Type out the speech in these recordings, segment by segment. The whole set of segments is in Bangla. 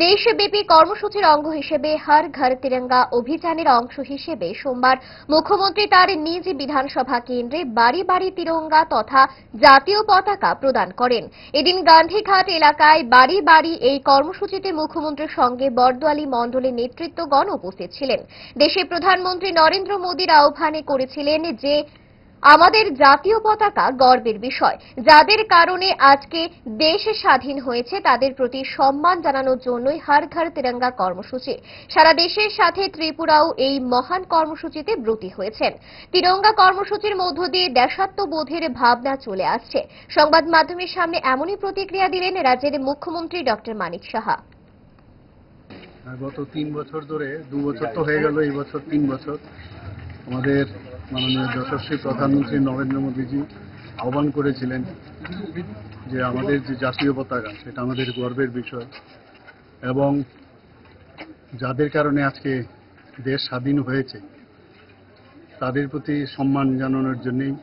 দেশব্যাপী কর্মসূচির অঙ্গ হিসেবে হর ঘর তিরঙ্গা অভিযানের অংশ হিসেবে সোমবার মুখ্যমন্ত্রী তার নিজ বিধানসভা কেন্দ্রে বাড়ি বাড়ি তিরঙ্গা তথা জাতীয় পতাকা প্রদান করেন। এদিন গান্ধীঘাট এলাকায় বাড়ি বাড়ি এই কর্মসূচিতে মুখ্যমন্ত্রীর সঙ্গে বরদোয়ালি মণ্ডলের নেতৃত্বগণ উপস্থিত ছিলেন। দেশের প্রধানমন্ত্রী নরেন্দ্র মোদীর আহ্বানে করেছিলেন যে আমাদের জাতীয় পতাকা গর্বের বিষয়, যাদের কারণে আজকে দেশ স্বাধীন হয়েছে তাদের প্রতি সম্মান জানানোর জন্যই হর ঘর তিরঙ্গা কর্মসূচি। সারা দেশের সাথে ত্রিপুরাও এই মহান কর্মসূচিতে ব্রতী হয়েছেন। তিরঙ্গা কর্মসূচির মধ্য দিয়ে দেশাত্মবোধের ভাবনা চলে আসছে। সংবাদ মাধ্যমের সামনে এমনই প্রতিক্রিয়া দিলেন রাজ্যের মুখ্যমন্ত্রী ডক্টর মানিক সাহা। গত 3 বছর ধরে, 2 বছর তো হয়ে গেল, এই বছর 3 বছর আমাদের মাননীয় যশস্বী প্রধানমন্ত্রী নরেন্দ্র মোদীজি আহ্বান করেছিলেন যে আমাদের যে জাতীয় পতাকা সেটা আমাদের গর্বের বিষয় এবং যাদের কারণে আজকে দেশ স্বাধীন হয়েছে তাদের প্রতি সম্মান জানানোর জন্যই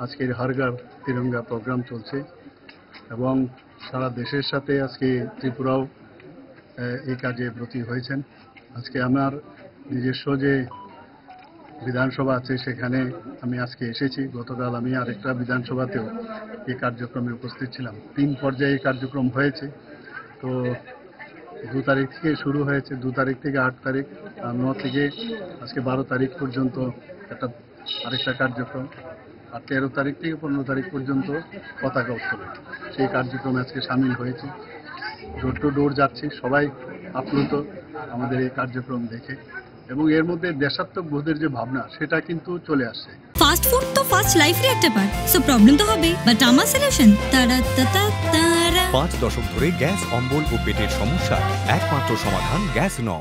আজকের হর ঘর তিরঙ্গা প্রোগ্রাম চলছে এবং সারা দেশের সাথে আজকে ত্রিপুরাও এই কাজে ব্রতী হয়েছেন। আজকে আমার নিজস্ব যে বিধানসভা আছে সেখানে আমি আজকে এসেছি। গতকাল আমি আরেকটা বিধানসভাতেও এই কার্যক্রমে উপস্থিত ছিলাম। 3 পর্যায়ে এই কার্যক্রম হয়েছে। তো 2 তারিখ থেকে শুরু হয়েছে, 2 তারিখ থেকে 8 তারিখ, 9 থেকে আজকে 12 তারিখ পর্যন্ত আরেকটা কার্যক্রম, আর 13 তারিখ থেকে 15 তারিখ পর্যন্ত পতাকা উত্তোলন। সেই কার্যক্রমে আজকে সামিল হয়েছে। ডোর টু ডোর যাচ্ছি, সবাই আপ্লুত আমাদের এই কার্যক্রম দেখে এবং এর মধ্যে দেশাত্মবোধের যে ভাবনা সেটা কিন্তু চলে আসছে। ফাস্ট ফুড তো ফাস্ট লাইফের একটা পার্ট, সো প্রবলেম তো হবে, বাট আমার সলিউশন তারা 5 দশক ধরে গ্যাস, অম্বল ও পেটের সমস্যার একমাত্র সমাধান গ্যাস নল।